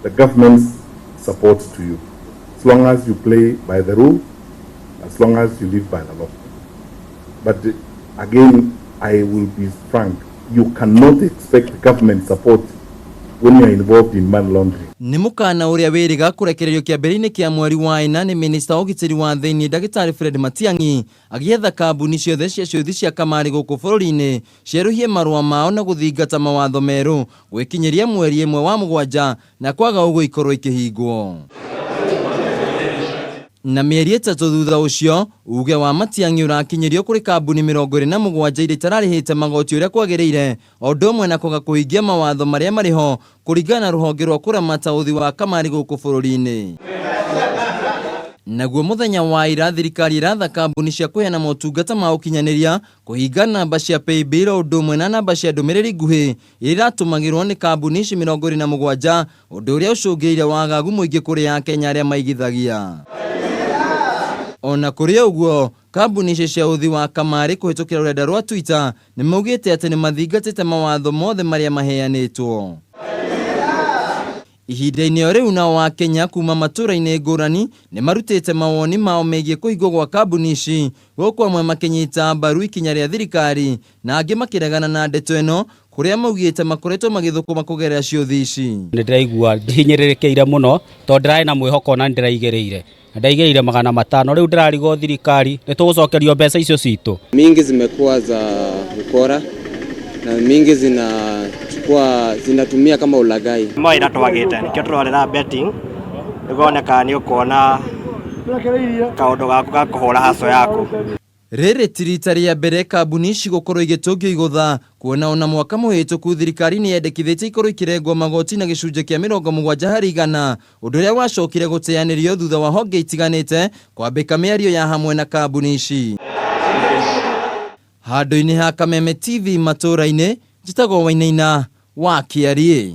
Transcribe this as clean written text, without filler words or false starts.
the government's support to you, as long as you play by the rule, as long as you live by the law. But again, I will be frank, you cannot expect government support when you are involved in money laundering. Ni mukana uria wiriga kurekererio kiambere-ini kia mweri wa ina ni Minister Ogitiri wa Thiini Dagitari Fred Matiang'i agietha kambuni ciothe cia kamari guku bururi-ini cieruhie marua mao na guthingata mawatho meru gwikinyiria mweri 1 wa mugwanja na kwaga uguo ikorwo ikihingwo. Na mieri 3 thutha ucio uge wa Matiang'i urakinyirio kuri kambuni 27 iria itararihite magoti uria kwagiriire o ndomwe na kwaga kuhingia mawatho maria mariho kuringana na ruhonge rwa kuramata uthi wa kamari guku bururi-ini. Naguo muthenya wa ira thirikari iratha kambuni cia kuheana motungata ma ukinyaniria kuhinga namba cia paybill o ndomwe na namba cia ndumiriri nguhi iratumagirwo ni kambuni ici 27 undu uria ucungiire wagagu muingi kuri Akenya aria maigithagia. Ona kuri uguo kambuni ici cia uthi wa kamari kuhitukira rurenda rwa Twitter ni maugite ati ni mathingatite mawatho mothe maria maheanitwo. Ihinda-ini o riu nao wa Kenya kuma matura-ini ngurani ni marutite mawoni mao megie kuhingwo gwa kambuni ici guku amwe makinyita mbaru ikinya ria thirikari na angi makiregana na ndeto ino kuria maugite makoretwo magithukuma kugerera ciothi ici. Ndiraigua hinyirirekeire muno to ndirai na mwihoko na ndiraigereire ndaigeire 500 riu ndirarigo thirikari nitugucokerio mbeca icio citu. Mingi zimekuwa za ukora na mingi zinatumia kama ulagai. Mo ira twagite nikyo turorera betting igoneka ni ukona kaundu gaku ga kuhura haso yaku. Riri tirita ria mbere kambuni ici gukorwo igitungio Igutha kuona ona mwaka muhituku thirikari ni yendekithitie ikorwo ikirengwo magoti na gicunje kia 70% undu uria wacokire guteanirio thutha wa honge itiganite kwambika miario ya hamwe na kambuni ici. Handu-ini ha Kameme TV matura-ini njitagwo Wainaina wa Kiarie.